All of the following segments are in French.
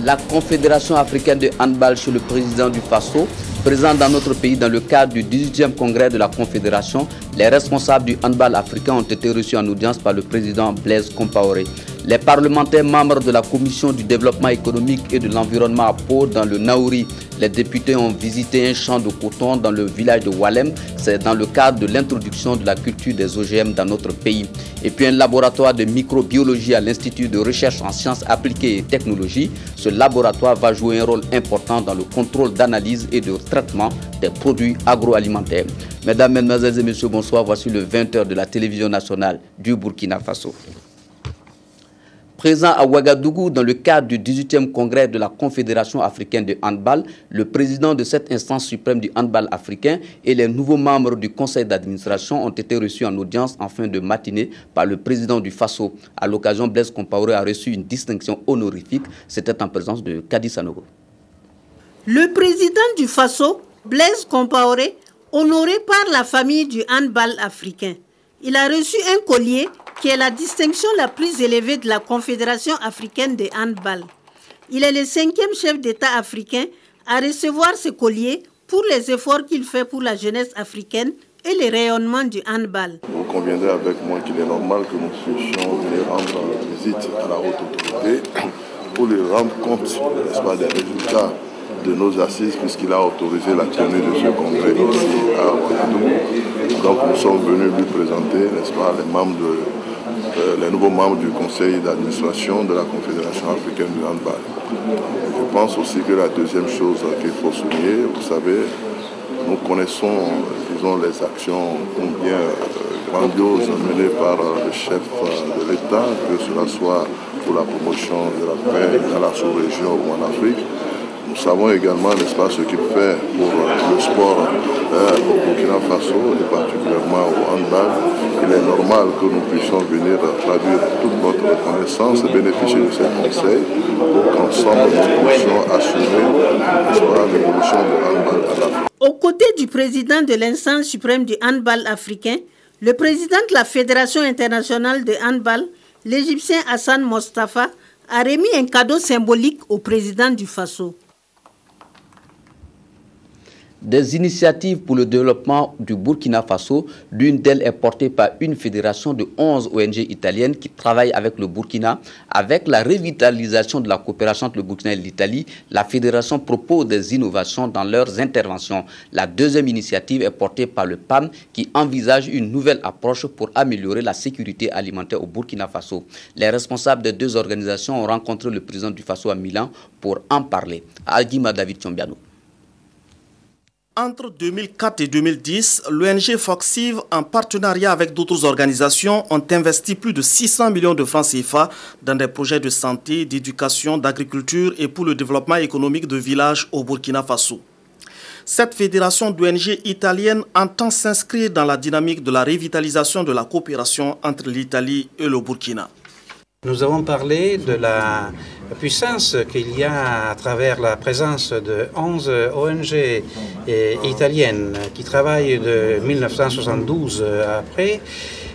La Confédération africaine de handball chez le président du Faso, présent dans notre pays dans le cadre du 18e congrès de la Confédération, les responsables du handball africain ont été reçus en audience par le président Blaise Compaoré. Les parlementaires membres de la Commission du développement économique et de l'environnement à Pau dans le Naouri, les députés ont visité un champ de coton dans le village de Walem. C'est dans le cadre de l'introduction de la culture des OGM dans notre pays. Et puis un laboratoire de microbiologie à l'Institut de recherche en sciences appliquées et technologies. Ce laboratoire va jouer un rôle important dans le contrôle d'analyse et de traitement des produits agroalimentaires. Mesdames, Mesdemoiselles et Messieurs, bonsoir. Voici le 20h de la télévision nationale du Burkina Faso. Présent à Ouagadougou dans le cadre du 18e congrès de la Confédération africaine de handball, le président de cette instance suprême du handball africain et les nouveaux membres du conseil d'administration ont été reçus en audience en fin de matinée par le président du Faso. À l'occasion, Blaise Compaoré a reçu une distinction honorifique. C'était en présence de Kadi Sanogo. Le président du Faso, Blaise Compaoré, honoré par la famille du handball africain. Il a reçu un collier qui est la distinction la plus élevée de la Confédération africaine de handball. Il est le 5e chef d'État africain à recevoir ce collier pour les efforts qu'il fait pour la jeunesse africaine et le rayonnement du handball. Vous conviendrez avec moi qu'il est normal que nous puissions venir rendre visite à la haute autorité pour lui rendre compte, n'est-ce pas, des résultats de nos assises, puisqu'il a autorisé la tenue de ce congrès ici à Ouagadougou. Donc nous sommes venus lui présenter, n'est-ce pas, les nouveaux membres du conseil d'administration de la Confédération africaine du handball. Je pense aussi que la deuxième chose qu'il faut souligner, vous savez, nous connaissons, disons, les actions combien grandioses menées par le chef de l'État, que cela soit pour la promotion de la paix dans la sous-région ou en Afrique. Nous savons également, n'est-ce pas, ce qu'il fait pour le sport au Burkina Faso et particulièrement au handball. Il est normal que nous puissions venir traduire toute notre reconnaissance et bénéficier de ces conseils pour qu'ensemble nous puissions assurer, n'est-ce pas, l'évolution du handball à l'Afrique. Aux côtés du président de l'instance suprême du handball africain, le président de la Fédération internationale de handball, l'Égyptien Hassan Mostafa, a remis un cadeau symbolique au président du Faso. Des initiatives pour le développement du Burkina Faso, l'une d'elles est portée par une fédération de 11 ONG italiennes qui travaillent avec le Burkina. Avec la revitalisation de la coopération entre le Burkina et l'Italie, la fédération propose des innovations dans leurs interventions. La deuxième initiative est portée par le PAM qui envisage une nouvelle approche pour améliorer la sécurité alimentaire au Burkina Faso. Les responsables des deux organisations ont rencontré le président du Faso à Milan pour en parler. Agima David Chombiano. Entre 2004 et 2010, l'ONG Foxive, en partenariat avec d'autres organisations, ont investi plus de 600 millions de francs CFA dans des projets de santé, d'éducation, d'agriculture et pour le développement économique de villages au Burkina Faso. Cette fédération d'ONG italienne entend s'inscrire dans la dynamique de la revitalisation de la coopération entre l'Italie et le Burkina. Nous avons parlé de la puissance qu'il y a à travers la présence de 11 ONG italiennes qui travaillent de 1972 après,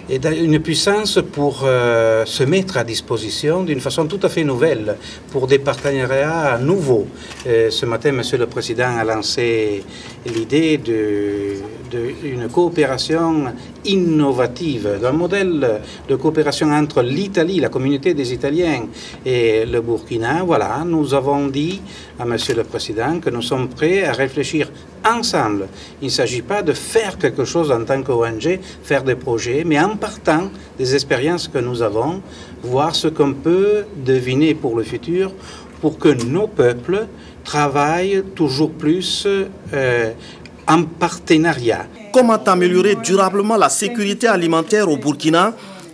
et une puissance pour se mettre à disposition d'une façon tout à fait nouvelle pour des partenariats nouveaux. Ce matin, Monsieur le Président a lancé l'idée d'une coopération innovative, d'un modèle de coopération entre l'Italie, la communauté des Italiens et le Burkina. Voilà, nous avons dit à Monsieur le Président que nous sommes prêts à réfléchir ensemble. Il ne s'agit pas de faire quelque chose en tant qu'ONG, faire des projets, mais en partant des expériences que nous avons, voir ce qu'on peut deviner pour le futur, pour que nos peuples travaillent toujours plus en partenariat. Comment améliorer durablement la sécurité alimentaire au Burkina?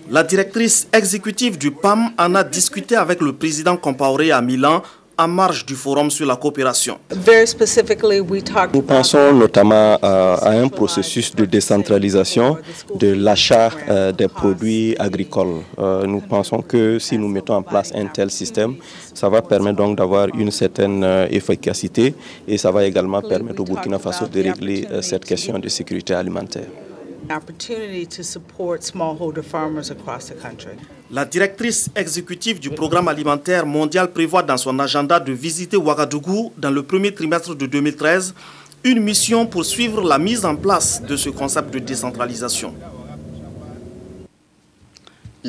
La directrice exécutive du PAM en a discuté avec le président Compaoré à Milan en marge du forum sur la coopération. Nous pensons notamment à un processus de décentralisation de l'achat des produits agricoles. Nous pensons que si nous mettons en place un tel système, ça va permettre donc d'avoir une certaine efficacité et ça va également permettre au Burkina Faso de régler cette question de sécurité alimentaire. La directrice exécutive du programme alimentaire mondial prévoit dans son agenda de visiter Ouagadougou dans le premier trimestre de 2013, une mission pour suivre la mise en place de ce concept de décentralisation.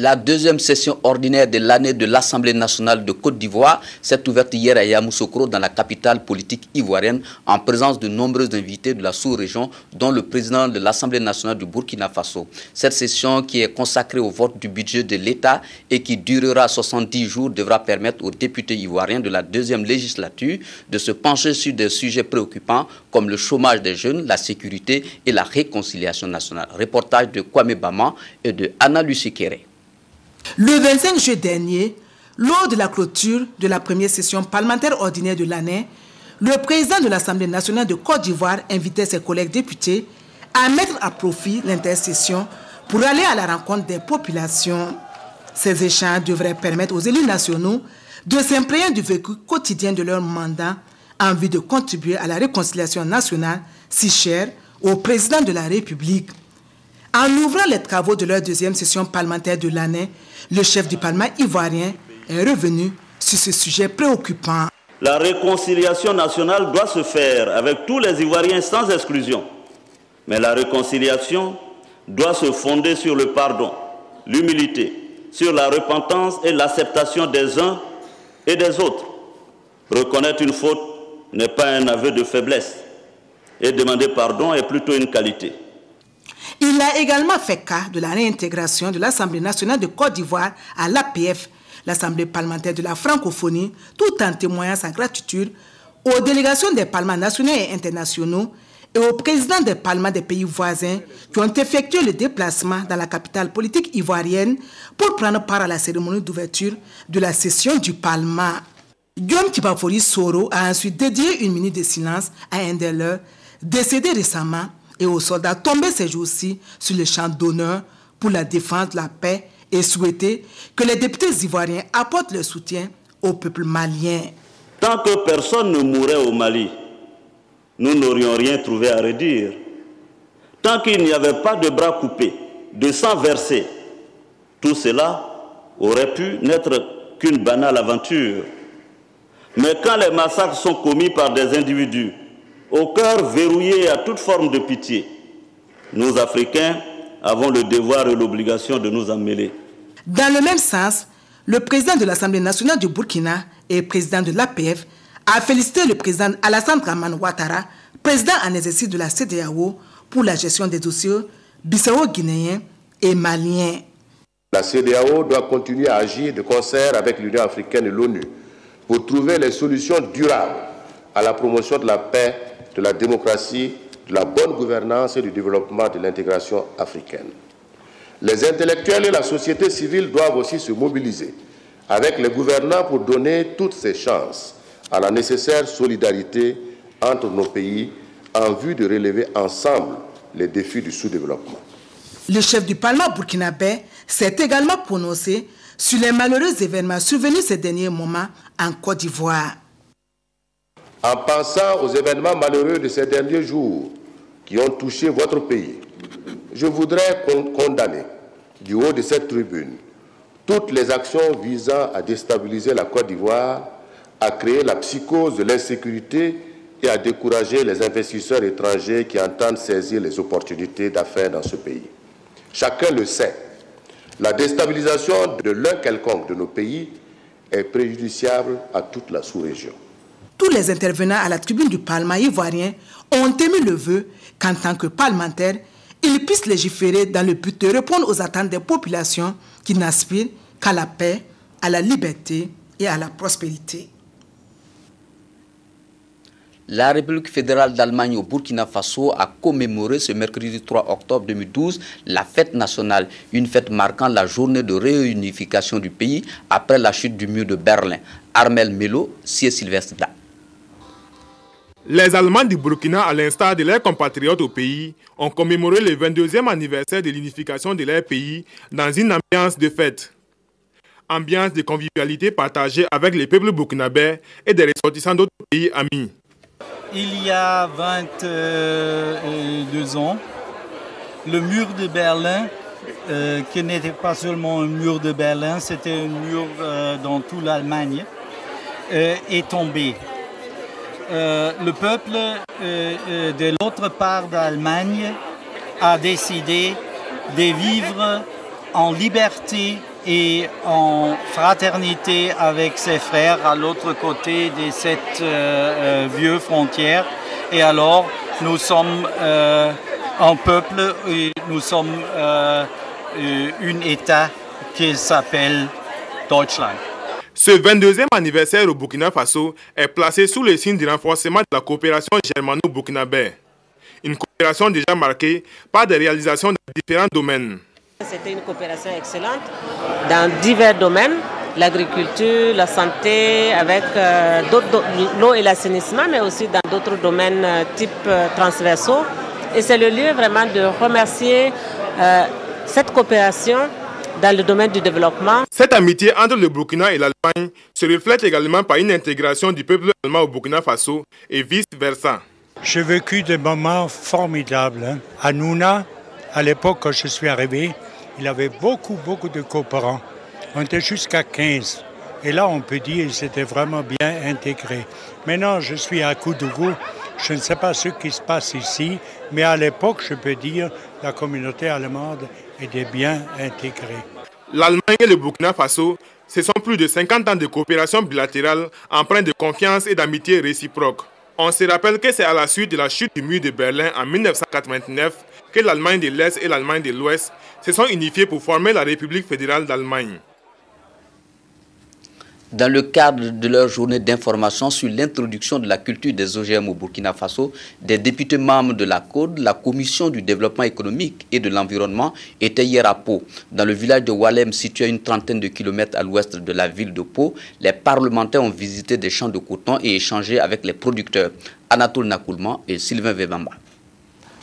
La deuxième session ordinaire de l'année de l'Assemblée nationale de Côte d'Ivoire s'est ouverte hier à Yamoussoukro, dans la capitale politique ivoirienne, en présence de nombreux invités de la sous-région, dont le président de l'Assemblée nationale du Burkina Faso. Cette session, qui est consacrée au vote du budget de l'État et qui durera 70 jours, devra permettre aux députés ivoiriens de la deuxième législature de se pencher sur des sujets préoccupants comme le chômage des jeunes, la sécurité et la réconciliation nationale. Reportage de Kwame Bama et de Anna Lucie Kéré. Le 25 juillet dernier, lors de la clôture de la première session parlementaire ordinaire de l'année, le président de l'Assemblée nationale de Côte d'Ivoire invitait ses collègues députés à mettre à profit l'intersession pour aller à la rencontre des populations. Ces échanges devraient permettre aux élus nationaux de s'imprégner du vécu quotidien de leur mandat en vue de contribuer à la réconciliation nationale si chère au président de la République. En ouvrant les travaux de leur deuxième session parlementaire de l'année, le chef du Parlement ivoirien est revenu sur ce sujet préoccupant. La réconciliation nationale doit se faire avec tous les Ivoiriens sans exclusion. Mais la réconciliation doit se fonder sur le pardon, l'humilité, sur la repentance et l'acceptation des uns et des autres. Reconnaître une faute n'est pas un aveu de faiblesse. Et demander pardon est plutôt une qualité. Il a également fait cas de la réintégration de l'Assemblée nationale de Côte d'Ivoire à l'APF, l'Assemblée parlementaire de la francophonie, tout en témoignant sa gratitude aux délégations des parlements nationaux et internationaux et aux présidents des parlements des pays voisins qui ont effectué le déplacement dans la capitale politique ivoirienne pour prendre part à la cérémonie d'ouverture de la session du Parlement. Guillaume Tibafori Soro a ensuite dédié une minute de silence à un des leurs, décédé récemment, et aux soldats tombés ces jours-ci sur le champ d'honneur pour la défense de la paix et souhaiter que les députés ivoiriens apportent leur soutien au peuple malien. Tant que personne ne mourrait au Mali, nous n'aurions rien trouvé à redire. Tant qu'il n'y avait pas de bras coupés, de sang versé, tout cela aurait pu n'être qu'une banale aventure. Mais quand les massacres sont commis par des individus au cœur verrouillé à toute forme de pitié, nous, Africains, avons le devoir et l'obligation de nous en mêler. Dans le même sens, le président de l'Assemblée nationale du Burkina et président de l'APF a félicité le président Alassane Dramane Ouattara, président en exercice de la CEDEAO, pour la gestion des dossiers bissau-guinéens et maliens. La CEDEAO doit continuer à agir de concert avec l'Union africaine et l'ONU pour trouver les solutions durables à la promotion de la paix, de la démocratie, de la bonne gouvernance et du développement de l'intégration africaine. Les intellectuels et la société civile doivent aussi se mobiliser avec les gouvernants pour donner toutes ses chances à la nécessaire solidarité entre nos pays en vue de relever ensemble les défis du sous-développement. Le chef du Parlement burkinabé s'est également prononcé sur les malheureux événements survenus ces derniers moments en Côte d'Ivoire. En pensant aux événements malheureux de ces derniers jours qui ont touché votre pays, je voudrais condamner du haut de cette tribune toutes les actions visant à déstabiliser la Côte d'Ivoire, à créer la psychose de l'insécurité et à décourager les investisseurs étrangers qui entendent saisir les opportunités d'affaires dans ce pays. Chacun le sait, la déstabilisation de l'un quelconque de nos pays est préjudiciable à toute la sous-région. Tous les intervenants à la tribune du Parlement ivoirien ont émis le vœu qu'en tant que parlementaires, ils puissent légiférer dans le but de répondre aux attentes des populations qui n'aspirent qu'à la paix, à la liberté et à la prospérité. La République fédérale d'Allemagne au Burkina Faso a commémoré ce mercredi 3 octobre 2012 la fête nationale, une fête marquant la journée de réunification du pays après la chute du mur de Berlin. Armel Melo, Sié Sylvestre. Les Allemands du Burkina, à l'instar de leurs compatriotes au pays, ont commémoré le 22e anniversaire de l'unification de leur pays dans une ambiance de fête. Ambiance de convivialité partagée avec les peuples burkinabés et des ressortissants d'autres pays amis. Il y a 22 ans, le mur de Berlin, qui n'était pas seulement un mur de Berlin, c'était un mur dans toute l'Allemagne, est tombé. Le peuple de l'autre part d'Allemagne a décidé de vivre en liberté et en fraternité avec ses frères à l'autre côté de cette vieille frontière. Et alors, nous sommes un peuple, et nous sommes un État qui s'appelle Deutschland. Ce 22e anniversaire au Burkina Faso est placé sous le signe du renforcement de la coopération germano-burkinabé. Une coopération déjà marquée par des réalisations dans différents domaines. C'était une coopération excellente dans divers domaines, l'agriculture, la santé, avec l'eau et l'assainissement, mais aussi dans d'autres domaines type transversaux. Et c'est le lieu vraiment de remercier cette coopération dans le domaine du développement. Cette amitié entre le Burkina et l'Allemagne se reflète également par une intégration du peuple allemand au Burkina Faso et vice-versa. J'ai vécu des moments formidables. À Nouna, à l'époque quand je suis arrivé, il y avait beaucoup de coopérants. On était jusqu'à 15. Et là, on peut dire qu'ils étaient vraiment bien intégrés. Maintenant, je suis à Koudougou. Je ne sais pas ce qui se passe ici, mais à l'époque, je peux dire que la communauté allemande était bien intégrée. L'Allemagne et le Burkina Faso, ce sont plus de 50 ans de coopération bilatérale empreinte de confiance et d'amitié réciproque. On se rappelle que c'est à la suite de la chute du mur de Berlin en 1989 que l'Allemagne de l'Est et l'Allemagne de l'Ouest se sont unifiées pour former la République fédérale d'Allemagne. Dans le cadre de leur journée d'information sur l'introduction de la culture des OGM au Burkina Faso, des députés membres de la CODE, la Commission du développement économique et de l'environnement, étaient hier à Pau. Dans le village de Walem, situé à une trentaine de kilomètres à l'ouest de la ville de Pau, les parlementaires ont visité des champs de coton et échangé avec les producteurs. Anatole Nakoulman et Sylvain Vebamba.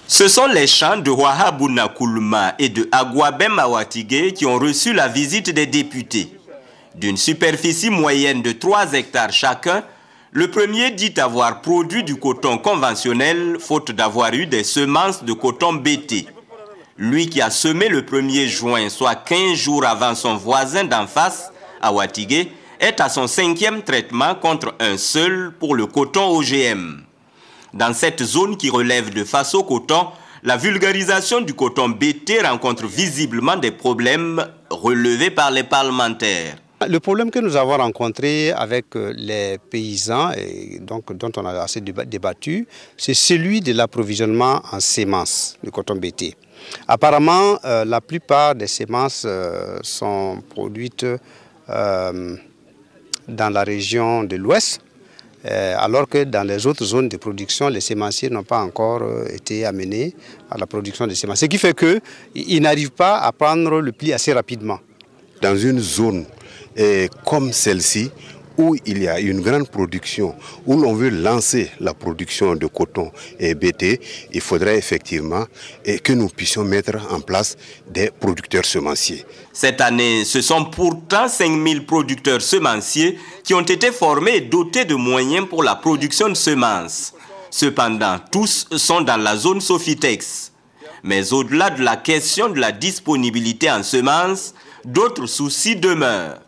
Ce sont les champs de Wahabou Nakoulma et de Agwabem Awatigé qui ont reçu la visite des députés. D'une superficie moyenne de 3 hectares chacun, le premier dit avoir produit du coton conventionnel, faute d'avoir eu des semences de coton BT. Lui qui a semé le 1er juin, soit 15 jours avant son voisin d'en face, Awatigé, est à son 5e traitement contre un seul pour le coton OGM. Dans cette zone qui relève de Faso Coton, la vulgarisation du coton BT rencontre visiblement des problèmes relevés par les parlementaires. Le problème que nous avons rencontré avec les paysans, et donc, dont on a assez débattu, c'est celui de l'approvisionnement en semences de coton BT. Apparemment, la plupart des semences sont produites dans la région de l'Ouest, alors que dans les autres zones de production, les sémenciers n'ont pas encore été amenés à la production de semences. Ce qui fait qu'ils n'arrivent pas à prendre le pli assez rapidement. Dans une zone comme celle-ci, où il y a une grande production, où l'on veut lancer la production de coton et BT, il faudrait effectivement que nous puissions mettre en place des producteurs semenciers. Cette année, ce sont pourtant 5000 producteurs semenciers qui ont été formés et dotés de moyens pour la production de semences. Cependant, tous sont dans la zone Sofitex. Mais au-delà de la question de la disponibilité en semences, d'autres soucis demeurent.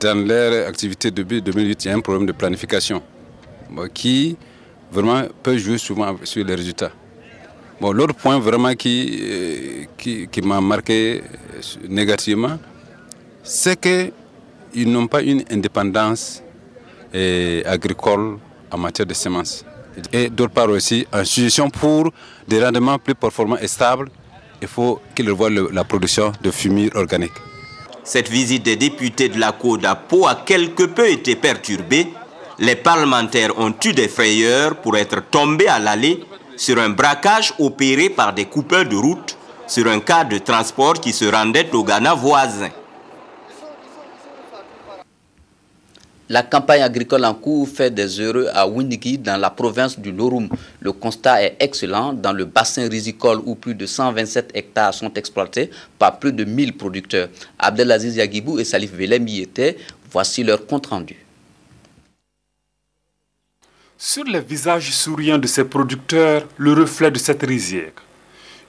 Dans leur activité depuis 2008, il y a un problème de planification qui vraiment peut jouer souvent sur les résultats. L'autre point vraiment qui m'a marqué négativement, c'est qu'ils n'ont pas une indépendance agricole en matière de semences. Et d'autre part aussi, en suggestion pour des rendements plus performants et stables, il faut qu'ils revoient la production de fumier organique. Cette visite des députés de la Côte à Pau a quelque peu été perturbée. Les parlementaires ont eu des frayeurs pour être tombés à l'allée sur un braquage opéré par des coupeurs de route sur un cas de transport qui se rendait au Ghana voisin. La campagne agricole en cours fait des heureux à Windigi dans la province du Norum. Le constat est excellent dans le bassin risicole où plus de 127 hectares sont exploités par plus de 1000 producteurs. Abdelaziz Yagibou et Salif Velem y étaient. Voici leur compte rendu. Sur les visages souriants de ces producteurs, le reflet de cette rizière.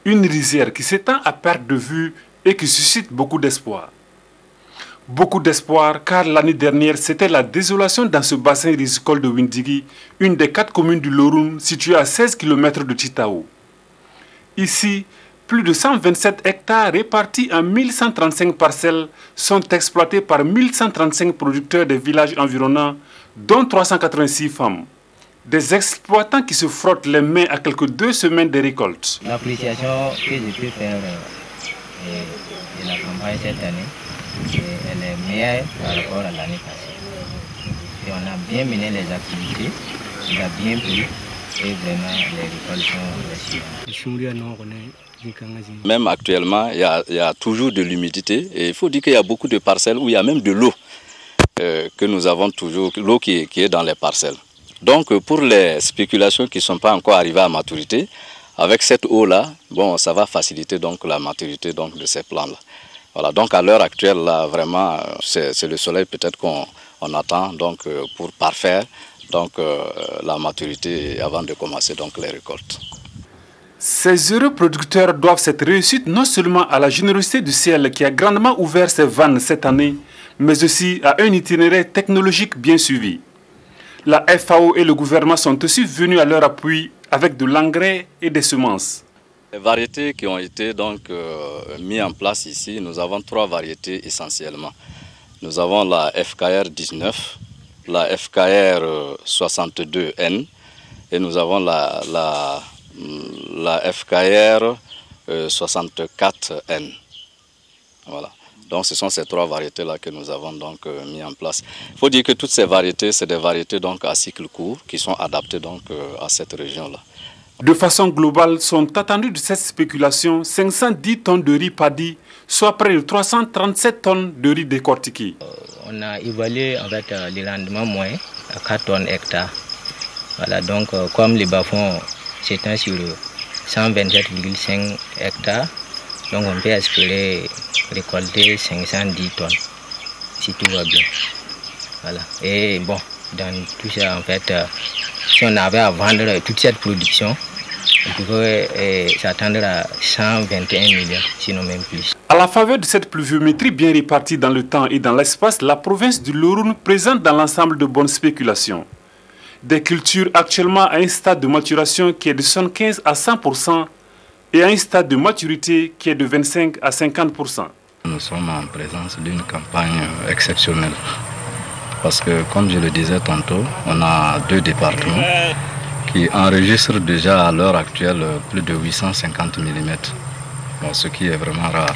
Une rizière qui s'étend à perte de vue et qui suscite beaucoup d'espoir. Beaucoup d'espoir car l'année dernière, c'était la désolation dans ce bassin risicole de Windigi, une des 4 communes du Loroun située à 16 km de Titao. Ici, plus de 127 hectares répartis en 1135 parcelles sont exploités par 1135 producteurs des villages environnants, dont 386 femmes. Des exploitants qui se frottent les mains à quelques 2 semaines de récolte. L'appréciation que je peux faire de la campagne cette année, elle est meilleure par rapport à l'année passée. Et on a bien mené les activités, il a bien plu et vraiment les récoltes sont réussies. Même actuellement, il y a toujours de l'humidité et il faut dire qu'il y a beaucoup de parcelles où il y a même de l'eau que nous avons toujours, l'eau qui est dans les parcelles. Donc pour les spéculations qui ne sont pas encore arrivées à maturité, avec cette eau-là, bon, ça va faciliter donc la maturité donc, de ces plants-là. Voilà, donc à l'heure actuelle, là, vraiment, c'est le soleil peut-être qu'on attend donc, pour parfaire donc, la maturité avant de commencer donc, les récoltes. Ces heureux producteurs doivent cette réussite non seulement à la générosité du ciel qui a grandement ouvert ses vannes cette année, mais aussi à un itinéraire technologique bien suivi. La FAO et le gouvernement sont aussi venus à leur appui avec de l'engrais et des semences. Les variétés qui ont été donc mises en place ici, nous avons 3 variétés essentiellement. Nous avons la FKR 19, la FKR 62N et nous avons la FKR 64N. Voilà. Donc ce sont ces 3 variétés-là que nous avons donc mis en place. Il faut dire que toutes ces variétés, c'est des variétés donc à cycle court qui sont adaptées donc à cette région-là. De façon globale, sont attendus de cette spéculation 510 tonnes de riz paddy, soit près de 337 tonnes de riz décortiqué. On a évalué en fait les rendements moyens à 4 tonnes hectares. Voilà, donc comme les bas-fonds s'étendent sur 127,5 hectares, donc on peut espérer récolter 510 tonnes, si tout va bien. Voilà. Et bon, dans tout ça, en fait, si on avait à vendre toute cette production, on pouvait s'attendre à 121 millions, sinon même plus. À la faveur de cette pluviométrie bien répartie dans le temps et dans l'espace, la province du Loroun présente dans l'ensemble de bonnes spéculations. Des cultures actuellement à un stade de maturation qui est de 75 à 100% et à un stade de maturité qui est de 25 à 50%. Nous sommes en présence d'une campagne exceptionnelle. Parce que, comme je le disais tantôt, on a 2 départements qui enregistrent déjà à l'heure actuelle plus de 850 mm, bon, ce qui est vraiment rare.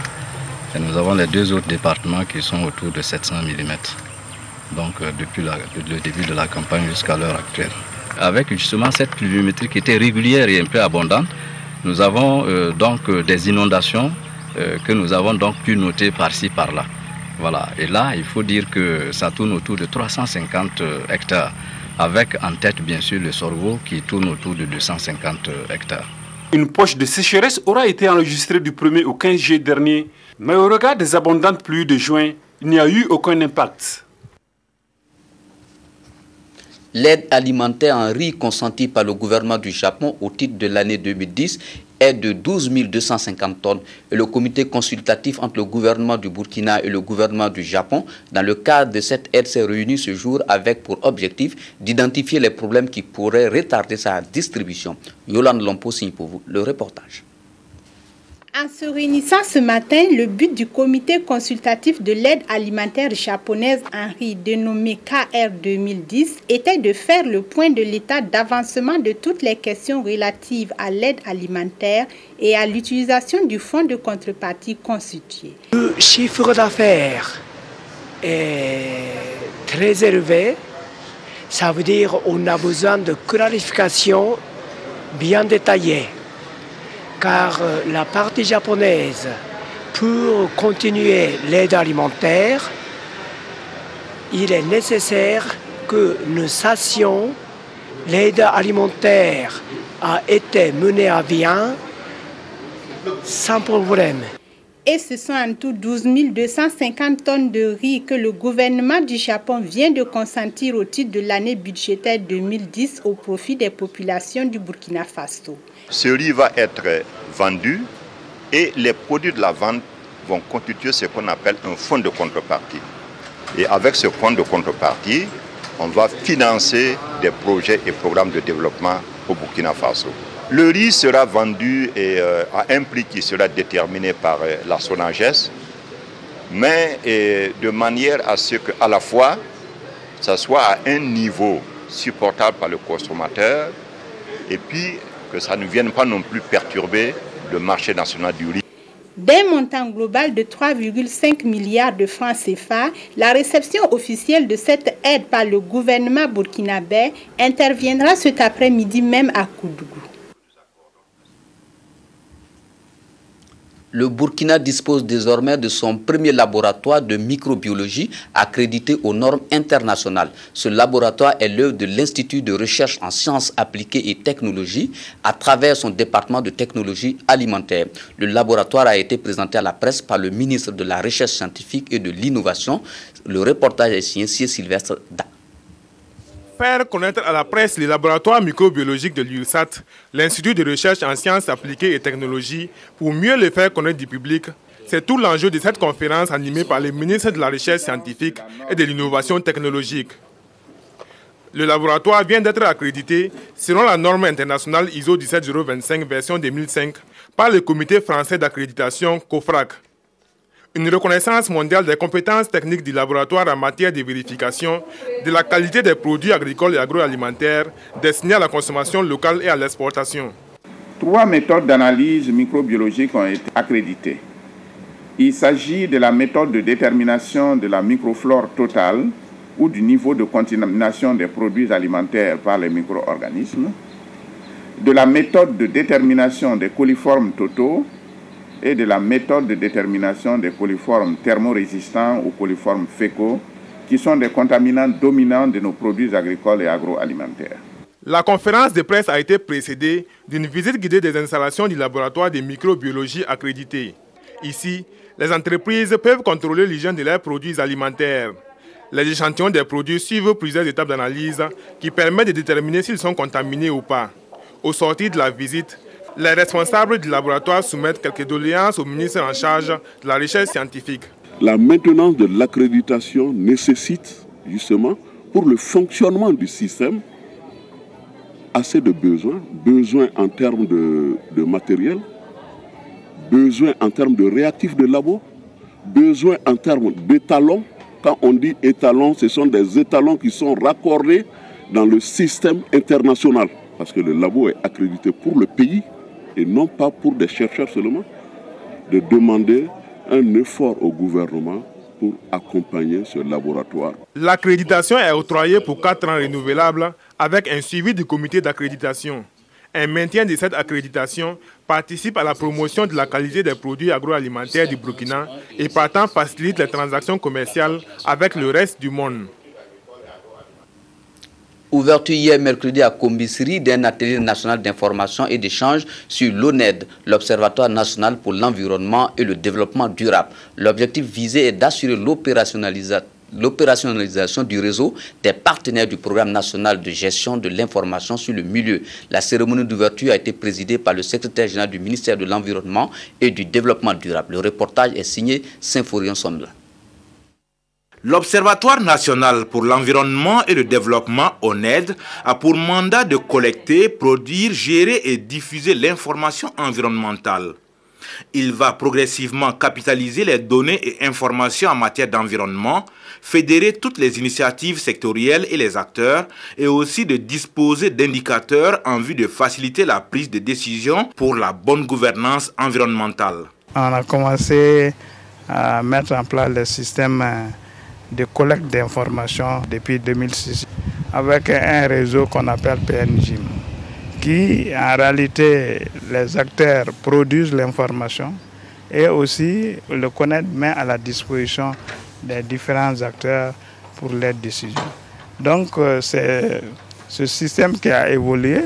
Et nous avons les 2 autres départements qui sont autour de 700 mm, donc depuis le début de la campagne jusqu'à l'heure actuelle. Avec justement cette pluviométrie qui était régulière et un peu abondante, nous avons donc des inondations que nous avons donc pu noter par-ci, par-là. Voilà. Et là, il faut dire que ça tourne autour de 350 hectares, avec en tête bien sûr le sorgho qui tourne autour de 250 hectares. Une poche de sécheresse aura été enregistrée du 1er au 15 juillet dernier, mais au regard des abondantes pluies de juin, il n'y a eu aucun impact. L'aide alimentaire en riz consentie par le gouvernement du Japon au titre de l'année 2010 est de 12 250 tonnes et le comité consultatif entre le gouvernement du Burkina et le gouvernement du Japon dans le cadre de cette aide s'est réuni ce jour avec pour objectif d'identifier les problèmes qui pourraient retarder sa distribution. Yolande Lompo signe pour vous le reportage. En se réunissant ce matin, le but du comité consultatif de l'aide alimentaire japonaise en riz dénommé KR 2010 était de faire le point de l'état d'avancement de toutes les questions relatives à l'aide alimentaire et à l'utilisation du fonds de contrepartie constitué. Le chiffre d'affaires est très élevé. Ça veut dire qu'on a besoin de clarification bien détaillée. Car la partie japonaise, pour continuer l'aide alimentaire, il est nécessaire que nous sachions l'aide alimentaire a été menée à bien sans problème. Et ce sont en tout 12 250 tonnes de riz que le gouvernement du Japon vient de consentir au titre de l'année budgétaire 2010 au profit des populations du Burkina Faso. Ce riz va être vendu Et les produits de la vente vont constituer ce qu'on appelle un fonds de contrepartie. Et avec ce fonds de contrepartie, on va financer des projets et programmes de développement au Burkina Faso. Le riz sera vendu à un prix qui sera déterminé par la SONAGES, mais de manière à ce qu'à la fois, ça soit à un niveau supportable par le consommateur et puis que ça ne vienne pas non plus perturber le marché national du riz. D'un montant global de 3,5 milliards de francs CFA, la réception officielle de cette aide par le gouvernement burkinabé interviendra cet après-midi même à Koudougou. Le Burkina dispose désormais de son premier laboratoire de microbiologie accrédité aux normes internationales. Ce laboratoire est l'œuvre de l'Institut de recherche en sciences appliquées et technologies à travers son département de technologie alimentaire. Le laboratoire a été présenté à la presse par le ministre de la Recherche scientifique et de l'Innovation. Le reportage est signé Sylvestre Da. Faire connaître à la presse les laboratoires microbiologiques de l'URSSAT, l'Institut de recherche en sciences appliquées et technologies, pour mieux les faire connaître du public, c'est tout l'enjeu de cette conférence animée par les ministres de la Recherche scientifique et de l'Innovation technologique. Le laboratoire vient d'être accrédité selon la norme internationale ISO 17025 version 2005 par le Comité français d'accréditation COFRAC. Une reconnaissance mondiale des compétences techniques du laboratoire en matière de vérification de la qualité des produits agricoles et agroalimentaires destinés à la consommation locale et à l'exportation. 3 méthodes d'analyse microbiologique ont été accréditées. Il s'agit de la méthode de détermination de la microflore totale ou du niveau de contamination des produits alimentaires par les micro-organismes, de la méthode de détermination des coliformes totaux et de la méthode de détermination des coliformes thermorésistants ou coliformes fécaux, qui sont des contaminants dominants de nos produits agricoles et agroalimentaires. La conférence de presse a été précédée d'une visite guidée des installations du laboratoire de microbiologie accrédité. Ici, les entreprises peuvent contrôler l'hygiène de leurs produits alimentaires. Les échantillons des produits suivent plusieurs étapes d'analyse qui permettent de déterminer s'ils sont contaminés ou pas. Au sortir de la visite, les responsables du laboratoire soumettent quelques doléances au ministre en charge de la recherche scientifique. La maintenance de l'accréditation nécessite justement pour le fonctionnement du système assez de besoins en termes de matériel, besoins en termes de réactifs de labo, besoins en termes d'étalons. Quand on dit étalons, ce sont des étalons qui sont raccordés dans le système international. Parce que le labo est accrédité pour le pays et non pas pour des chercheurs seulement, de demander un effort au gouvernement pour accompagner ce laboratoire. L'accréditation est octroyée pour 4 ans renouvelables avec un suivi du comité d'accréditation. Un maintien de cette accréditation participe à la promotion de la qualité des produits agroalimentaires du Burkina et partant facilite les transactions commerciales avec le reste du monde. Ouverture hier mercredi à Kombisri d'un atelier national d'information et d'échange sur l'ONED, l'Observatoire national pour l'environnement et le développement durable. L'objectif visé est d'assurer l'opérationnalisation du réseau des partenaires du programme national de gestion de l'information sur le milieu. La cérémonie d'ouverture a été présidée par le secrétaire général du ministère de l'Environnement et du Développement durable. Le reportage est signé Symphorion Somla. L'Observatoire national pour l'environnement et le développement ONED a pour mandat de collecter, produire, gérer et diffuser l'information environnementale. Il va progressivement capitaliser les données et informations en matière d'environnement, fédérer toutes les initiatives sectorielles et les acteurs, et aussi de disposer d'indicateurs en vue de faciliter la prise de décision pour la bonne gouvernance environnementale. On a commencé à mettre en place le système de collecte d'informations depuis 2006 avec un réseau qu'on appelle PNGIM, qui en réalité les acteurs produisent l'information et aussi le connaître met à la disposition des différents acteurs pour les décisions. Donc c'est ce système qui a évolué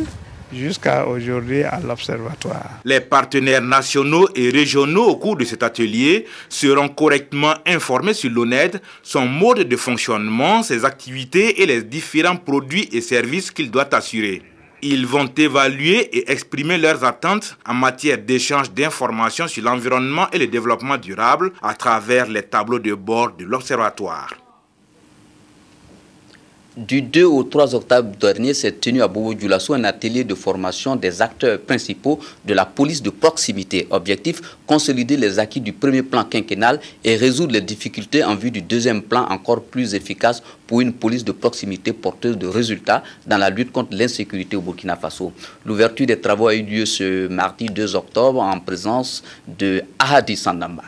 jusqu'à aujourd'hui à l'Observatoire. Les partenaires nationaux et régionaux au cours de cet atelier seront correctement informés sur l'ONED, son mode de fonctionnement, ses activités et les différents produits et services qu'il doit assurer. Ils vont évaluer et exprimer leurs attentes en matière d'échange d'informations sur l'environnement et le développement durable à travers les tableaux de bord de l'Observatoire. Du 2 au 3 octobre dernier, s'est tenu à Bobo-Dioulasso un atelier de formation des acteurs principaux de la police de proximité. Objectif, consolider les acquis du premier plan quinquennal et résoudre les difficultés en vue du deuxième plan encore plus efficace pour une police de proximité porteuse de résultats dans la lutte contre l'insécurité au Burkina Faso. L'ouverture des travaux a eu lieu ce mardi 2 octobre en présence de Ahadi Sandamba.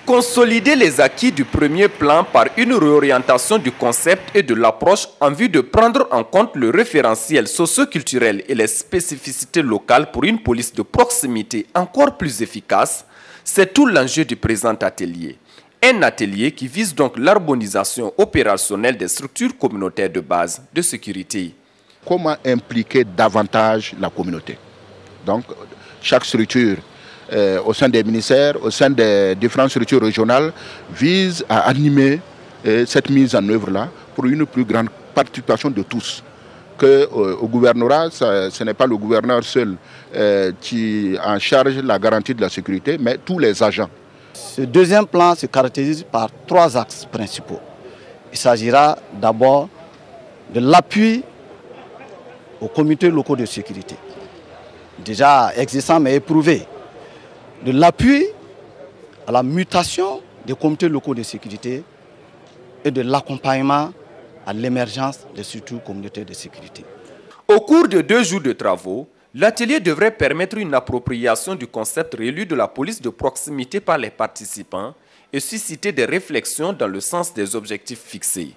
Consolider les acquis du premier plan par une réorientation du concept et de l'approche en vue de prendre en compte le référentiel socio-culturel et les spécificités locales pour une police de proximité encore plus efficace, c'est tout l'enjeu du présent atelier. Un atelier qui vise donc l'harmonisation opérationnelle des structures communautaires de base de sécurité. Comment impliquer davantage la communauté? Donc, chaque structure au sein des ministères, au sein des différentes structures régionales, vise à animer cette mise en œuvre-là pour une plus grande participation de tous. Au gouvernorat, ce n'est pas le gouverneur seul qui en charge la garantie de la sécurité, mais tous les agents. Ce deuxième plan se caractérise par 3 axes principaux. Il s'agira d'abord de l'appui aux comités locaux de sécurité, déjà existants mais éprouvés, de l'appui à la mutation des comités locaux de sécurité et de l'accompagnement à l'émergence des structures communautaires de sécurité. Au cours de 2 jours de travaux, l'atelier devrait permettre une appropriation du concept relu de la police de proximité par les participants et susciter des réflexions dans le sens des objectifs fixés.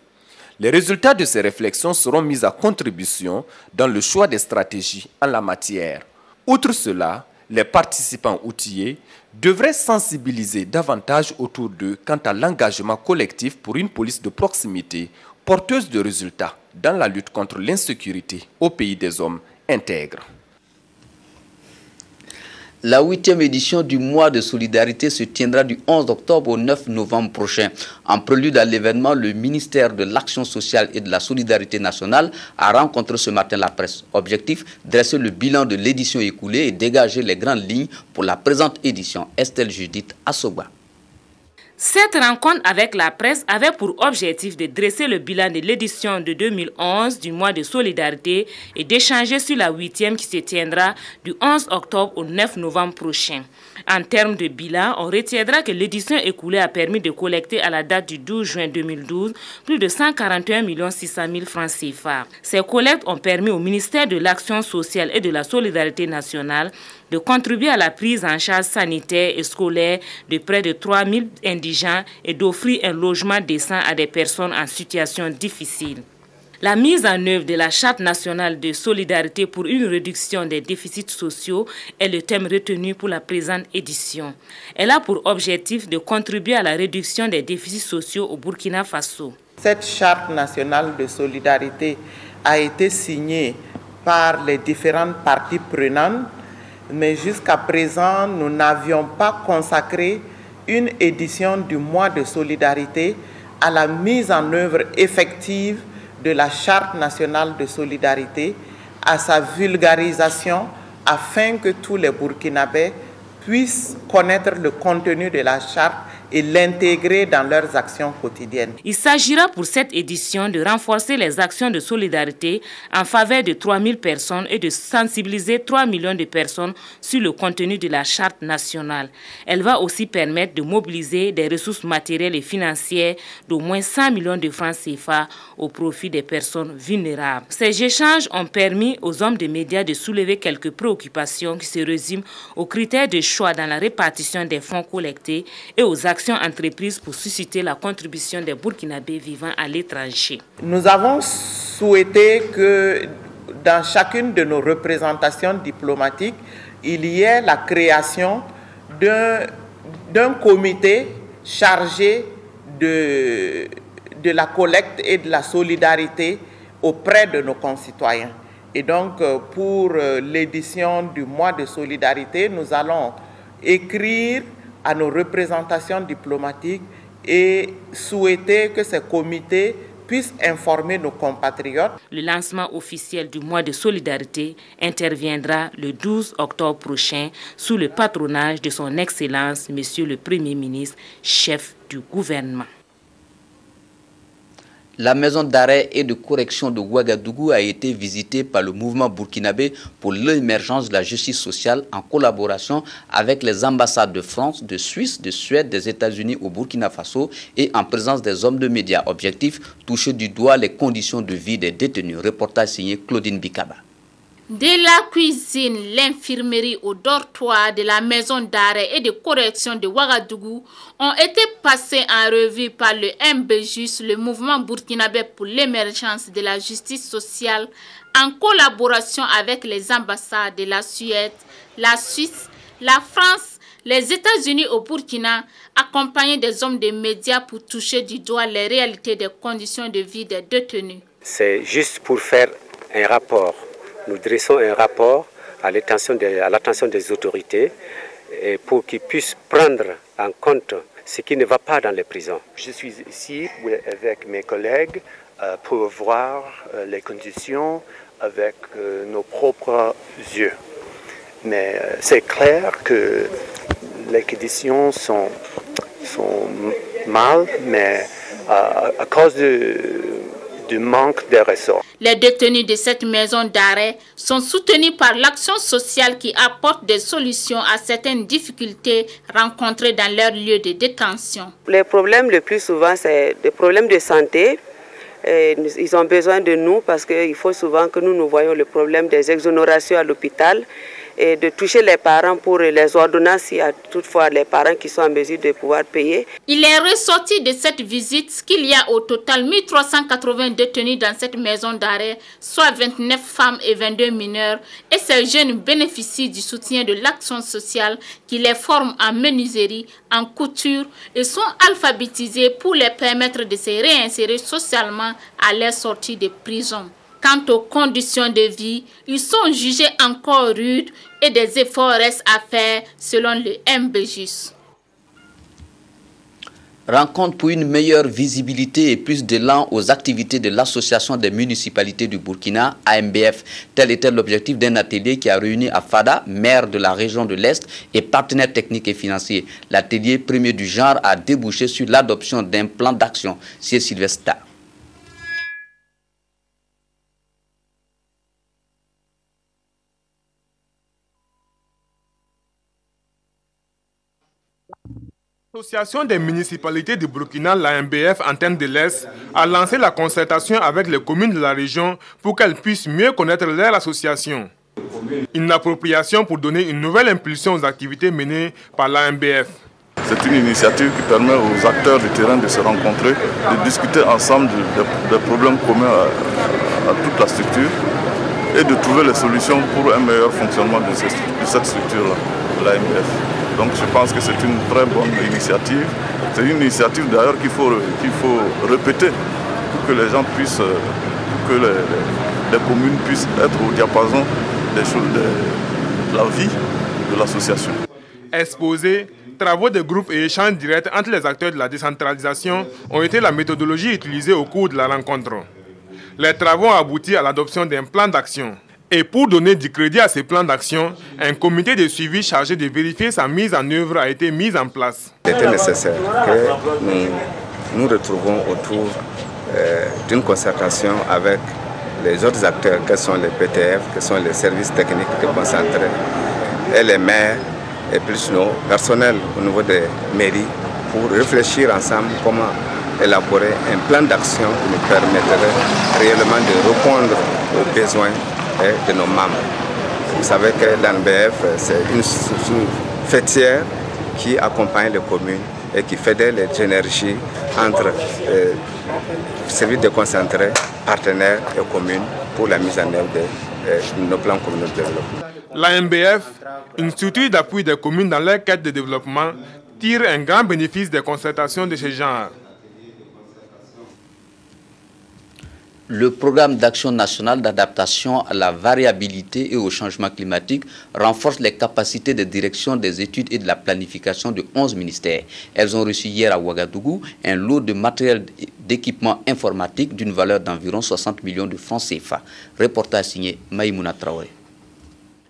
Les résultats de ces réflexions seront mis à contribution dans le choix des stratégies en la matière. Outre cela, les participants outillés devraient sensibiliser davantage autour d'eux quant à l'engagement collectif pour une police de proximité porteuse de résultats dans la lutte contre l'insécurité au pays des hommes intègres. La 8e édition du mois de solidarité se tiendra du 11 octobre au 9 novembre prochain. En prélude à l'événement, le ministère de l'Action sociale et de la solidarité nationale a rencontré ce matin la presse. Objectif, dresser le bilan de l'édition écoulée et dégager les grandes lignes pour la présente édition. Estelle Judith Assoba. Cette rencontre avec la presse avait pour objectif de dresser le bilan de l'édition de 2011 du mois de solidarité et d'échanger sur la 8e qui se tiendra du 11 octobre au 9 novembre prochain. En termes de bilan, on retiendra que l'édition écoulée a permis de collecter à la date du 12 juin 2012 plus de 141 600 000 francs CFA. Ces collectes ont permis au ministère de l'Action sociale et de la solidarité nationale de contribuer à la prise en charge sanitaire et scolaire de près de 3 000 indigents et d'offrir un logement décent à des personnes en situation difficile. La mise en œuvre de la Charte nationale de solidarité pour une réduction des déficits sociaux est le thème retenu pour la présente édition. Elle a pour objectif de contribuer à la réduction des déficits sociaux au Burkina Faso. Cette Charte nationale de solidarité a été signée par les différentes parties prenantes, mais jusqu'à présent, nous n'avions pas consacré une édition du mois de solidarité à la mise en œuvre effective de la Charte nationale de solidarité, à sa vulgarisation, afin que tous les Burkinabés puissent connaître le contenu de la Charte et l'intégrer dans leurs actions quotidiennes. Il s'agira pour cette édition de renforcer les actions de solidarité en faveur de 3 000 personnes et de sensibiliser 3 millions de personnes sur le contenu de la Charte nationale. Elle va aussi permettre de mobiliser des ressources matérielles et financières d'au moins 100 millions de francs CFA au profit des personnes vulnérables. Ces échanges ont permis aux hommes des médias de soulever quelques préoccupations qui se résument aux critères de choix dans la répartition des fonds collectés et aux actions entreprises pour susciter la contribution des Burkinabés vivant à l'étranger. Nous avons souhaité que dans chacune de nos représentations diplomatiques, il y ait la création d'un comité chargé de la collecte et de la solidarité auprès de nos concitoyens. Et donc, pour l'édition du mois de solidarité, nous allons écrire à nos représentations diplomatiques et souhaiter que ces comités puisse informer nos compatriotes. Le lancement officiel du mois de solidarité interviendra le 12 octobre prochain sous le patronage de son Excellence, Monsieur le Premier ministre, chef du gouvernement. La maison d'arrêt et de correction de Ouagadougou a été visitée par le mouvement burkinabé pour l'émergence de la justice sociale en collaboration avec les ambassades de France, de Suisse, de Suède, des États-Unis au Burkina Faso et en présence des hommes de médias. Objectif, toucher du doigt les conditions de vie des détenus. Reportage signé Claudine Bikaba. De la cuisine, l'infirmerie au dortoir de la maison d'arrêt et de correction de Ouagadougou ont été passés en revue par le MBJUS, le mouvement burkinabé pour l'émergence de la justice sociale, en collaboration avec les ambassades de la Suède, la Suisse, la France, les États-Unis au Burkina, accompagnés des hommes des médias pour toucher du doigt les réalités des conditions de vie des détenus. C'est juste pour faire un rapport. Nous dressons un rapport à l'attention des autorités et pour qu'ils puissent prendre en compte ce qui ne va pas dans les prisons. Je suis ici avec mes collègues pour voir les conditions avec nos propres yeux. Mais c'est clair que les conditions sont mal, mais à cause du manque de ressources. Les détenus de cette maison d'arrêt sont soutenus par l'action sociale qui apporte des solutions à certaines difficultés rencontrées dans leur lieu de détention. Les problèmes le plus souvent, c'est des problèmes de santé. Ils ont besoin de nous parce qu'il faut souvent que nous voyons le problème des exonérations à l'hôpital et de toucher les parents pour les ordonnances s'il y a toutefois les parents qui sont en mesure de pouvoir payer. Il est ressorti de cette visite qu'il y a au total 1380 détenus dans cette maison d'arrêt, soit 29 femmes et 22 mineurs, et ces jeunes bénéficient du soutien de l'action sociale qui les forme en menuiserie, en couture et sont alphabétisés pour les permettre de se réinsérer socialement à leur sortie de prison. Quant aux conditions de vie, ils sont jugés encore rudes et des efforts restent à faire selon le MBJUS. Rencontre pour une meilleure visibilité et plus d'élan aux activités de l'Association des municipalités du Burkina, AMBF. Tel était l'objectif d'un atelier qui a réuni à Fada, maire de la région de l'Est et partenaires techniques et financiers. L'atelier premier du genre a débouché sur l'adoption d'un plan d'action. C'est Sylvestre. L'Association des municipalités du Burkina, l'AMBF, Antenne de l'Est, a lancé la concertation avec les communes de la région pour qu'elles puissent mieux connaître leur association. Une appropriation pour donner une nouvelle impulsion aux activités menées par l'AMBF. C'est une initiative qui permet aux acteurs du terrain de se rencontrer, de discuter ensemble des problèmes communs à toute la structure et de trouver les solutions pour un meilleur fonctionnement de cette structure-là, l'AMBF. Donc je pense que c'est une très bonne initiative. C'est une initiative d'ailleurs qu'il faut répéter pour que les gens puissent, que les communes puissent être au diapason des choses, de la vie de l'association. Exposés, travaux de groupe et échanges directs entre les acteurs de la décentralisation ont été la méthodologie utilisée au cours de la rencontre. Les travaux ont abouti à l'adoption d'un plan d'action. Et pour donner du crédit à ces plans d'action, un comité de suivi chargé de vérifier sa mise en œuvre a été mis en place. Il était nécessaire que nous nous retrouvons autour d'une concertation avec les autres acteurs, que sont les PTF, que sont les services techniques déconcentrés, et les maires, et plus nos personnels au niveau des mairies, pour réfléchir ensemble comment élaborer un plan d'action qui nous permettrait réellement de répondre aux besoins de nos membres. Vous savez que l'AMBF, c'est une structure fêtière qui accompagne les communes et qui fédère les énergies entre services déconcentrés, partenaires et communes pour la mise en œuvre de nos plans communaux de développement. L'AMBF, une structure d'appui des communes dans leur quête de développement, tire un grand bénéfice des concertations de ce genre. Le programme d'action nationale d'adaptation à la variabilité et au changement climatique renforce les capacités de direction des études et de la planification de 11 ministères. Elles ont reçu hier à Ouagadougou un lot de matériel d'équipement informatique d'une valeur d'environ 60 millions de francs CFA. Reportage signé Maïmouna Traoré.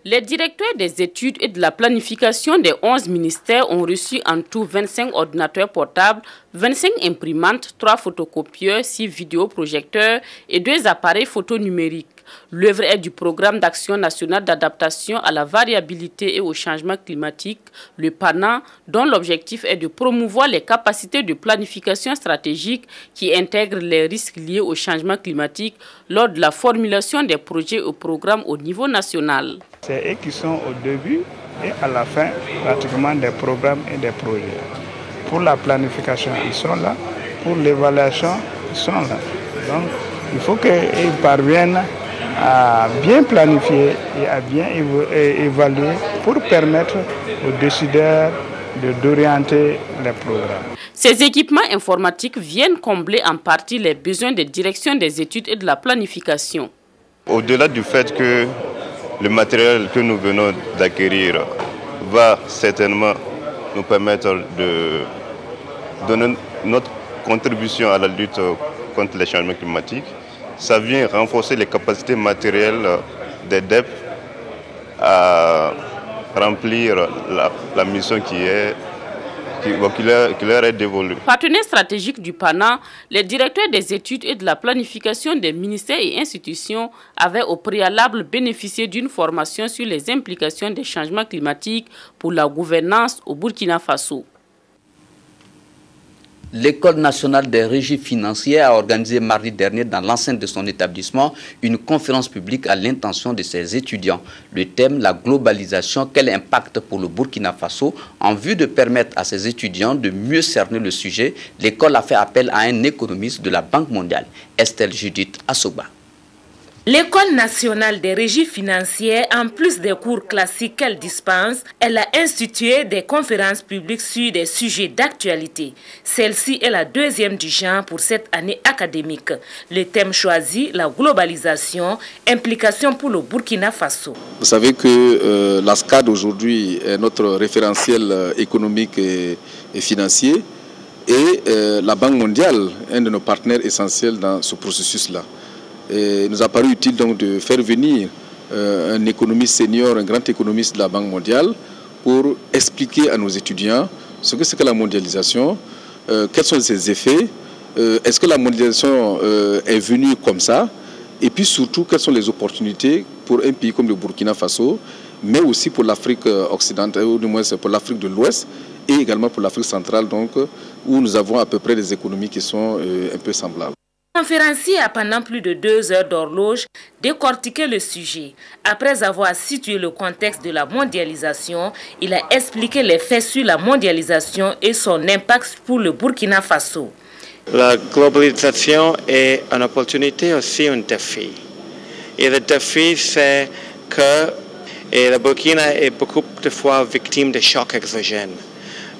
Les directeurs des études et de la planification des 11 ministères ont reçu en tout 25 ordinateurs portables, 25 imprimantes, 3 photocopieurs, 6 vidéoprojecteurs et 2 appareils photo numériques. L'œuvre est du programme d'action nationale d'adaptation à la variabilité et au changement climatique, le PANA, dont l'objectif est de promouvoir les capacités de planification stratégique qui intègrent les risques liés au changement climatique lors de la formulation des projets au programme au niveau national. C'est eux qui sont au début et à la fin pratiquement des programmes et des projets. Pour la planification, ils sont là. Pour l'évaluation, ils sont là. Donc, il faut qu'ils parviennent à bien planifier et à bien évaluer pour permettre aux décideurs d'orienter les programmes. Ces équipements informatiques viennent combler en partie les besoins des directions des études et de la planification. Au-delà du fait que le matériel que nous venons d'acquérir va certainement nous permettre de donner notre contribution à la lutte contre les changements climatiques, ça vient renforcer les capacités matérielles des DEP à remplir la mission qui leur est dévolue. Partenaire stratégique du PANA, les directeurs des études et de la planification des ministères et institutions avaient au préalable bénéficié d'une formation sur les implications des changements climatiques pour la gouvernance au Burkina Faso. L'École nationale des régies financières a organisé mardi dernier dans l'enceinte de son établissement une conférence publique à l'intention de ses étudiants. Le thème, la globalisation, quel impact pour le Burkina Faso? En vue de permettre à ses étudiants de mieux cerner le sujet, l'école a fait appel à un économiste de la Banque mondiale, Estelle Judith Assoba. L'École nationale des régies financières, en plus des cours classiques qu'elle dispense, elle a institué des conférences publiques sur des sujets d'actualité. Celle-ci est la deuxième du genre pour cette année académique. Le thème choisi, la globalisation, implication pour le Burkina Faso. Vous savez que la SCAD aujourd'hui est notre référentiel économique et financier et la Banque mondiale est un de nos partenaires essentiels dans ce processus-là. Et il nous a paru utile donc de faire venir un économiste senior, un grand économiste de la Banque mondiale pour expliquer à nos étudiants ce que c'est que la mondialisation, quels sont ses effets, est-ce que la mondialisation est venue comme ça, et puis surtout quelles sont les opportunités pour un pays comme le Burkina Faso, mais aussi pour l'Afrique occidentale, ou du moins pour l'Afrique de l'Ouest, et également pour l'Afrique centrale, donc, où nous avons à peu près des économies qui sont un peu semblables. Le conférencier a pendant plus de 2 heures d'horloge décortiqué le sujet. Après avoir situé le contexte de la mondialisation, il a expliqué les faits sur la mondialisation et son impact pour le Burkina Faso. La globalisation est une opportunité aussi un défi. Et le défi, c'est que le Burkina est beaucoup de fois victime de chocs exogènes.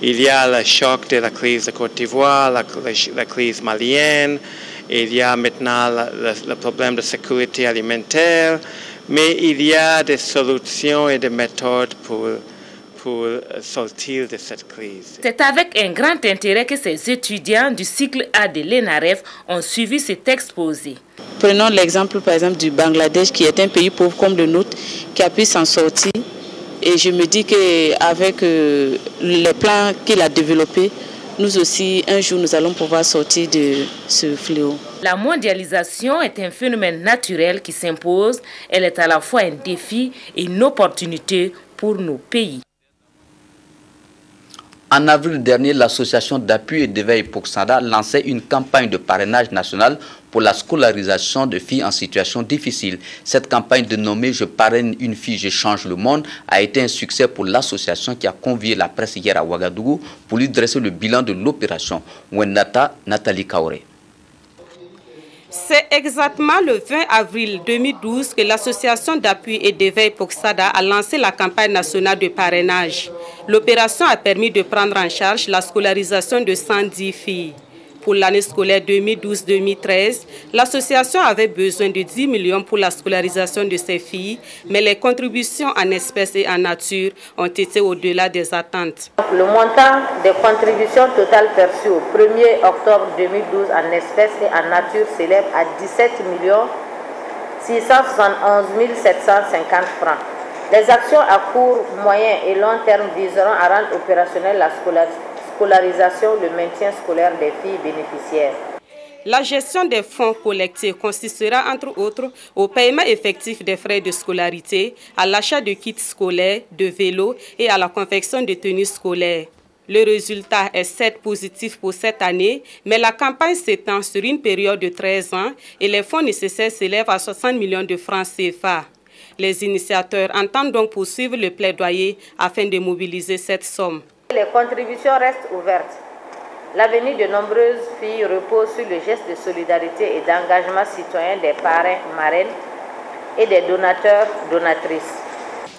Il y a le choc de la crise de Côte d'Ivoire, la crise malienne. Il y a maintenant le problème de sécurité alimentaire, mais il y a des solutions et des méthodes pour sortir de cette crise. C'est avec un grand intérêt que ces étudiants du cycle A de l'ENAREF ont suivi cet exposé. Prenons l'exemple par exemple du Bangladesh qui est un pays pauvre comme le nôtre qui a pu s'en sortir. Et je me dis qu'avec les plans qu'il a développés, nous aussi, un jour, nous allons pouvoir sortir de ce fléau. La mondialisation est un phénomène naturel qui s'impose. Elle est à la fois un défi et une opportunité pour nos pays. En avril dernier, l'association d'appui et d'éveil Poksada lançait une campagne de parrainage national pour la scolarisation de filles en situation difficile. Cette campagne dénommée « Je parraine une fille, je change le monde » a été un succès pour l'association qui a convié la presse hier à Ouagadougou pour lui dresser le bilan de l'opération. Wendata Nathalie Kaoré. C'est exactement le 20 avril 2012 que l'association d'appui et d'éveil Poksada a lancé la campagne nationale de parrainage. L'opération a permis de prendre en charge la scolarisation de 110 filles. Pour l'année scolaire 2012-2013, l'association avait besoin de 10 millions pour la scolarisation de ses filles, mais les contributions en espèces et en nature ont été au-delà des attentes. Le montant des contributions totales perçues au 1er octobre 2012 en espèces et en nature s'élève à 17 671 750 francs. Les actions à court, moyen et long terme viseront à rendre opérationnelle la scolarisation, le maintien scolaire des filles bénéficiaires. La gestion des fonds collectés consistera entre autres au paiement effectif des frais de scolarité, à l'achat de kits scolaires, de vélos et à la confection de tenues scolaires. Le résultat est certes positif pour cette année, mais la campagne s'étend sur une période de 13 ans et les fonds nécessaires s'élèvent à 60 millions de francs CFA. Les initiateurs entendent donc poursuivre le plaidoyer afin de mobiliser cette somme. Les contributions restent ouvertes. L'avenir de nombreuses filles repose sur le geste de solidarité et d'engagement citoyen des parrains, marraines et des donateurs, donatrices.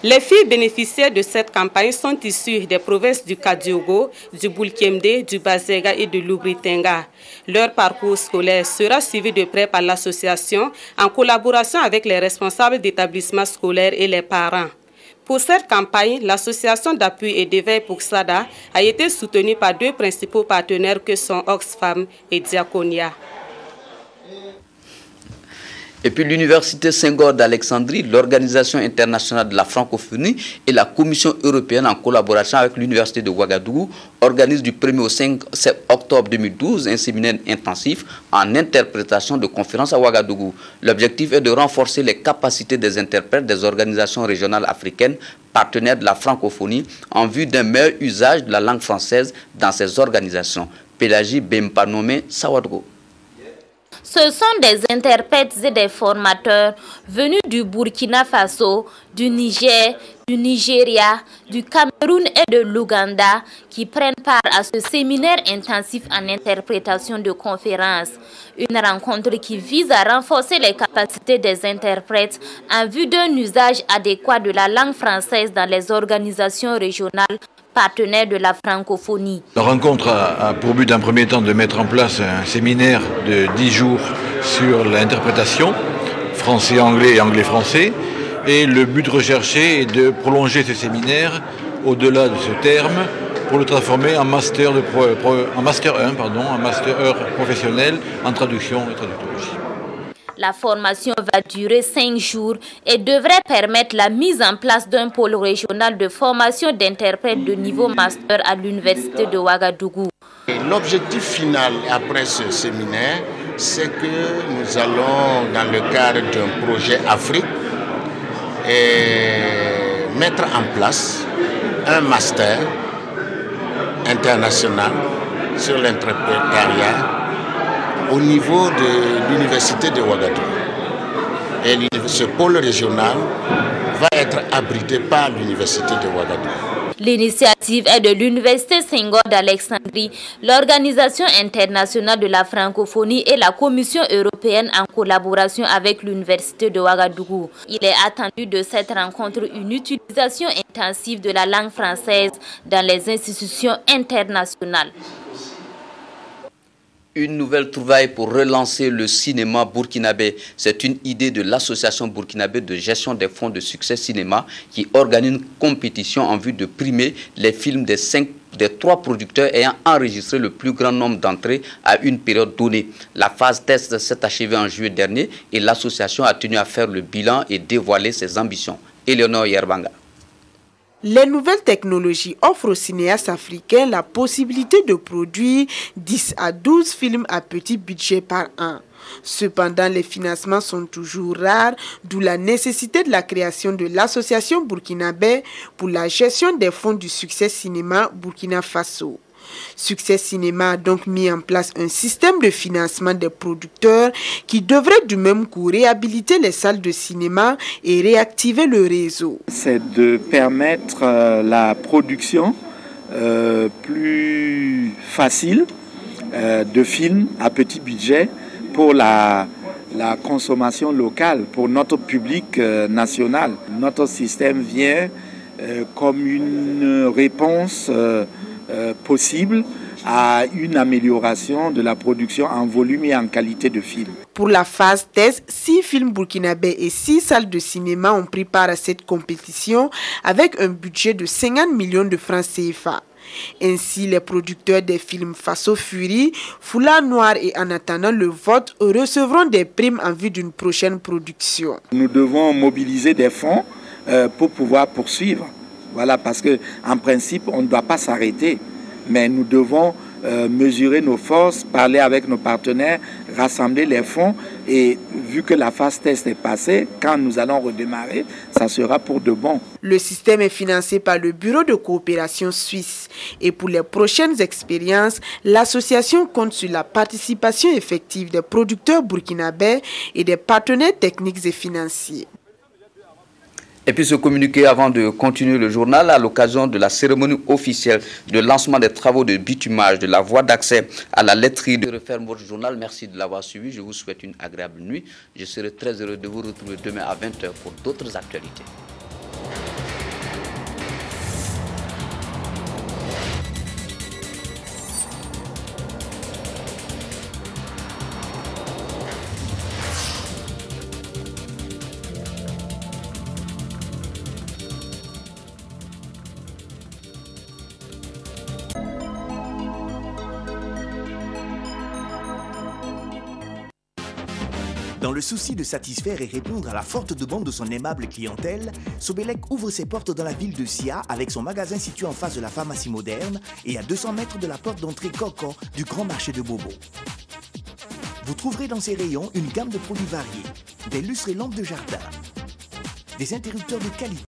Les filles bénéficiaires de cette campagne sont issues des provinces du Kadiogo, du Bulkemde, du Bazega et de Lubritenga. Leur parcours scolaire sera suivi de près par l'association en collaboration avec les responsables d'établissements scolaires et les parents. Pour cette campagne, l'association d'appui et d'éveil pour SADA a été soutenue par deux principaux partenaires que sont Oxfam et Diaconia. Et puis l'Université Senghor d'Alexandrie, l'Organisation internationale de la francophonie et la Commission européenne en collaboration avec l'Université de Ouagadougou organisent du 1er au 5 octobre 2012 un séminaire intensif en interprétation de conférences à Ouagadougou. L'objectif est de renforcer les capacités des interprètes des organisations régionales africaines partenaires de la francophonie en vue d'un meilleur usage de la langue française dans ces organisations. Pélagie Bempanome Sawadgo. Ce sont des interprètes et des formateurs venus du Burkina Faso, du Niger, du Nigeria, du Cameroun et de l'Ouganda qui prennent part à ce séminaire intensif en interprétation de conférences. Une rencontre qui vise à renforcer les capacités des interprètes en vue d'un usage adéquat de la langue française dans les organisations régionales partenaires de la francophonie. La rencontre a pour but d'un premier temps de mettre en place un séminaire de 10 jours sur l'interprétation français-anglais et anglais-français. Et le but recherché est de prolonger ce séminaire au-delà de ce terme pour le transformer en master 1, en master professionnel en traduction et traductologie. La formation va durer 5 jours et devrait permettre la mise en place d'un pôle régional de formation d'interprètes de niveau master à l'Université de Ouagadougou. L'objectif final après ce séminaire, c'est que nous allons, dans le cadre d'un projet Afrique, mettre en place un master international sur l'interprétariat au niveau de l'Université de Ouagadougou. Et ce pôle régional va être abrité par l'Université de Ouagadougou. L'initiative est de l'Université Senghor d'Alexandrie, l'Organisation internationale de la francophonie et la Commission européenne en collaboration avec l'Université de Ouagadougou. Il est attendu de cette rencontre une utilisation intensive de la langue française dans les institutions internationales. Une nouvelle trouvaille pour relancer le cinéma burkinabé. C'est une idée de l'Association burkinabé de gestion des fonds de succès cinéma qui organise une compétition en vue de primer les films des 3 producteurs ayant enregistré le plus grand nombre d'entrées à une période donnée. La phase test s'est achevée en juillet dernier et l'association a tenu à faire le bilan et dévoiler ses ambitions. Eleonore Yerbanga. Les nouvelles technologies offrent aux cinéastes africains la possibilité de produire 10 à 12 films à petit budget par an. Cependant, les financements sont toujours rares, d'où la nécessité de la création de l'Association burkinabé pour la gestion des fonds du succès cinéma Burkina Faso. Succès Cinéma a donc mis en place un système de financement des producteurs qui devrait du même coup réhabiliter les salles de cinéma et réactiver le réseau. C'est de permettre la production plus facile de films à petit budget pour la consommation locale, pour notre public national. Notre système vient comme une réponse possible à une amélioration de la production en volume et en qualité de film. Pour la phase test, 6 films burkinabés et 6 salles de cinéma ont pris part à cette compétition avec un budget de 50 millions de francs CFA. Ainsi, les producteurs des films Faso Fury, Foulard Noir et En attendant le vote recevront des primes en vue d'une prochaine production. Nous devons mobiliser des fonds pour pouvoir poursuivre. Voilà, parce qu'en principe, on ne doit pas s'arrêter. Mais nous devons mesurer nos forces, parler avec nos partenaires, rassembler les fonds. Et vu que la phase test est passée, quand nous allons redémarrer, ça sera pour de bon. Le système est financé par le Bureau de coopération suisse. Et pour les prochaines expériences, l'association compte sur la participation effective des producteurs burkinabés et des partenaires techniques et financiers. Et puis ce communiqué avant de continuer le journal à l'occasion de la cérémonie officielle de lancement des travaux de bitumage de la voie d'accès à la laiterie. De referme votre journal. Merci de l'avoir suivi. Je vous souhaite une agréable nuit. Je serai très heureux de vous retrouver demain à 20h pour d'autres actualités. Dans le souci de satisfaire et répondre à la forte demande de son aimable clientèle, Sobelec ouvre ses portes dans la ville de Sia avec son magasin situé en face de la pharmacie moderne et à 200 mètres de la porte d'entrée Coco du grand marché de Bobo. Vous trouverez dans ces rayons une gamme de produits variés, des lustres et lampes de jardin, des interrupteurs de qualité,